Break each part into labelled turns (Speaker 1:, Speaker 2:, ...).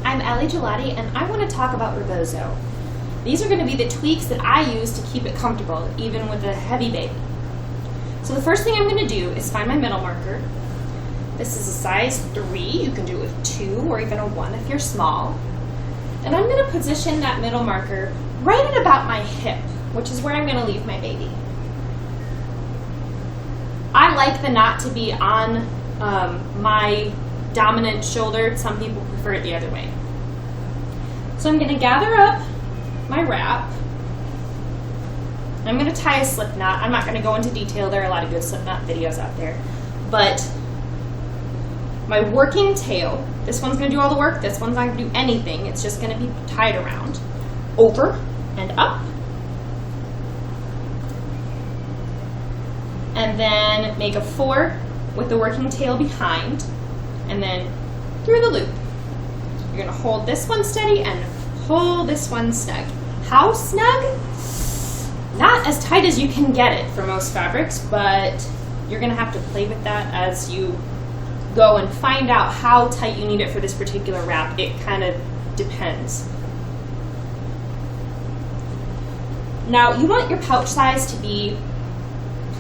Speaker 1: I'm Allie Gelati, and I want to talk about Rebozo. These are going to be the tweaks that I use to keep it comfortable, even with a heavy baby. So the first thing I'm going to do is find my middle marker. This is a size 3. You can do it with 2 or even a 1 if you're small. And I'm going to position that middle marker right at about my hip, which is where I'm going to leave my baby. I like the knot to be on my dominant shoulder. Some people prefer it the other way. So I'm going to gather up my wrap. I'm going to tie a slip knot. I'm not going to go into detail. There are a lot of good slip knot videos out there. But my working tail, this one's going to do all the work. This one's not going to do anything. It's just going to be tied around, over and up. And then make a 4 with the working tail behind, and then through the loop. You're going to hold this one steady and hold this one snug. How snug? Not as tight as you can get it for most fabrics, but you're going to have to play with that as you go and find out how tight you need it for this particular wrap. It kind of depends. Now, you want your pouch size to be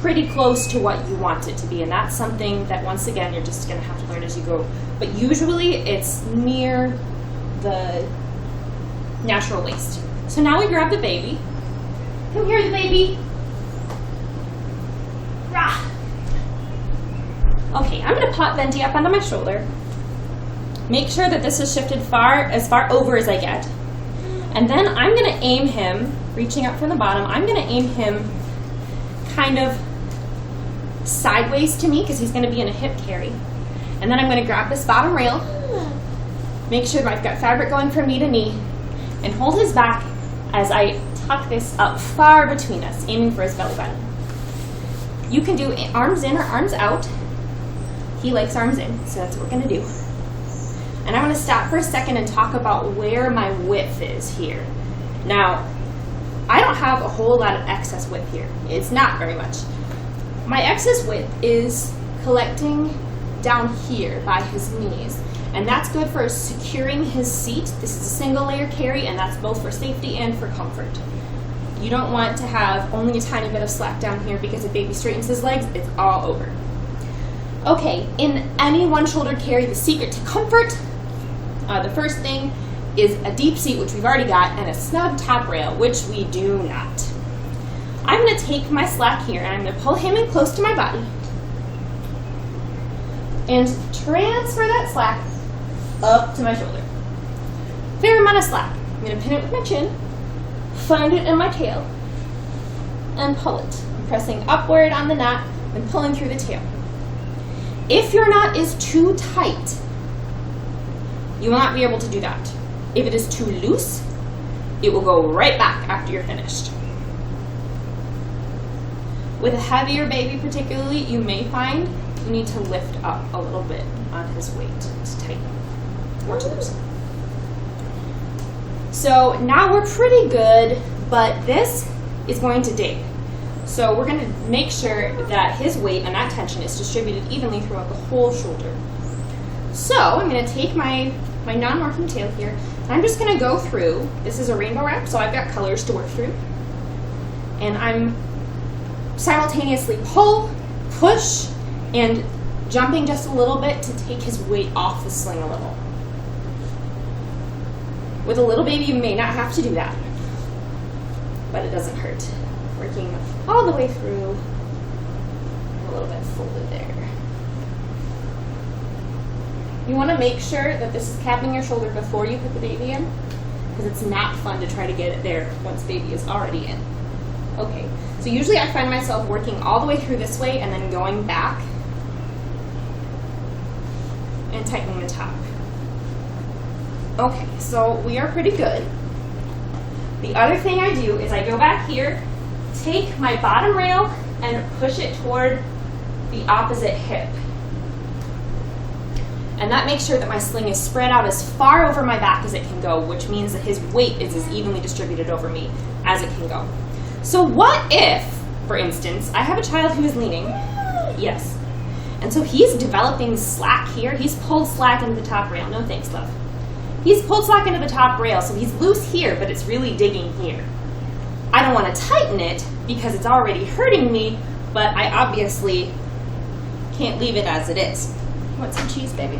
Speaker 1: pretty close to what you want it to be, and that's something that, once again, you're just going to have to learn as you go. But usually it's near the natural waist. So now we grab the baby. Come here, the baby. Rah. Okay, I'm going to pop Venti up onto my shoulder. Make sure that this is shifted as far over as I get. And then I'm going to aim him, reaching up from the bottom, I'm going to aim him kind of sideways to me because he's going to be in a hip carry. And then I'm going to grab this bottom rail, make sure that I've got fabric going from knee to knee, and hold his back as I tuck this up far between us, aiming for his belly button. You can do arms in or arms out. He likes arms in, so that's what we're going to do. And I want to stop for a second and talk about where my width is here. Now, I don't have a whole lot of excess width here. It's not very much. My excess width is collecting down here by his knees, and that's good for securing his seat. This is a single layer carry, and that's both for safety and for comfort. You don't want to have only a tiny bit of slack down here because if baby straightens his legs, it's all over. Okay, in any one-shouldered carry, the secret to comfort, the first thing is a deep seat, which we've already got, and a snug top rail, which we do not. I'm going to take my slack here, and I'm going to pull him in close to my body and transfer that slack up to my shoulder. Fair amount of slack. I'm going to pin it with my chin, find it in my tail, and pull it. I'm pressing upward on the knot and pulling through the tail. If your knot is too tight, you will not be able to do that. If it is too loose, it will go right back after you're finished. With a heavier baby particularly, you may find you need to lift up a little bit on his weight to tighten or to loosen. So now we're pretty good, but this is going to dig. So we're going to make sure that his weight and that tension is distributed evenly throughout the whole shoulder. So I'm going to take my non-marking tail here, and I'm just going to go through. This is a rainbow wrap, so I've got colors to work through. And I'm simultaneously pull, push, and jumping just a little bit to take his weight off the sling a little. With a little baby, you may not have to do that, but it doesn't hurt. Working all the way through, a little bit folded there. You want to make sure that this is capping your shoulder before you put the baby in, because it's not fun to try to get it there once baby is already in. Okay, so usually I find myself working all the way through this way and then going back and tightening the top. Okay, so we are pretty good. The other thing I do is I go back here, take my bottom rail and push it toward the opposite hip. And that makes sure that my sling is spread out as far over my back as it can go, which means that his weight is as evenly distributed over me as it can go. So what if, for instance, I have a child who is leaning, yes, and so he's developing slack here. He's pulled slack into the top rail. No thanks, love. he's pulled slack into the top rail, so he's loose here, but it's really digging here. I don't want to tighten it because it's already hurting me, but I obviously can't leave it as it is. Want some cheese, baby?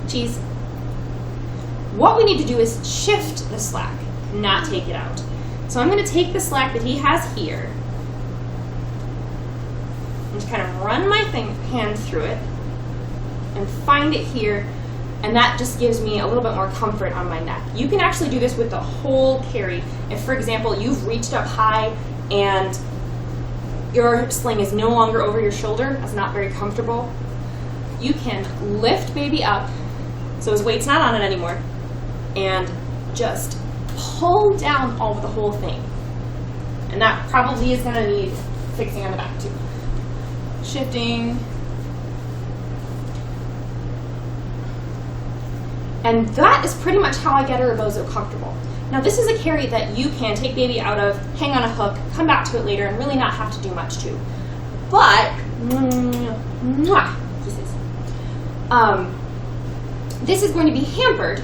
Speaker 1: Cheese. What we need to do is shift the slack, not take it out. So I'm going to take the slack that he has here and just kind of run my hand through it and find it here, and that just gives me a little bit more comfort on my neck. You can actually do this with the whole carry. If, for example, you've reached up high and your sling is no longer over your shoulder, that's not very comfortable, you can lift baby up so his weight's not on it anymore and just pull down all of the whole thing. And that probably is going to need fixing on the back too. Shifting. And that is pretty much how I get a Rebozo comfortable. Now this is a carry that you can take baby out of, hang on a hook, come back to it later, and really not have to do much to. But, kisses. This is going to be hampered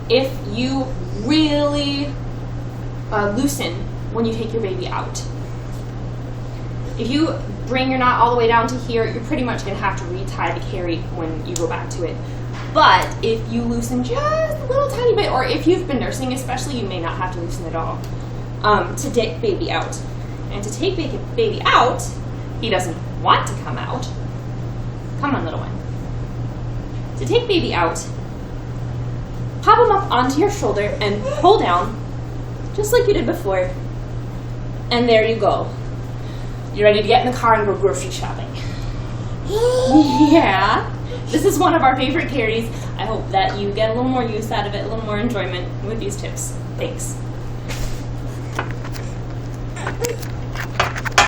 Speaker 1: if you really loosen when you take your baby out. If you bring your knot all the way down to here, you're pretty much going to have to retie the carry when you go back to it. But if you loosen just a little tiny bit, or if you've been nursing especially, you may not have to loosen at all, to take baby out. And to take baby out, he doesn't want to come out. Come on, little one. To take baby out, pop him up onto your shoulder and pull down, just like you did before. And there you go. You're ready to get in the car and go grocery shopping. Yeah. This is one of our favorite carries. I hope that you get a little more use out of it, a little more enjoyment with these tips. Thanks.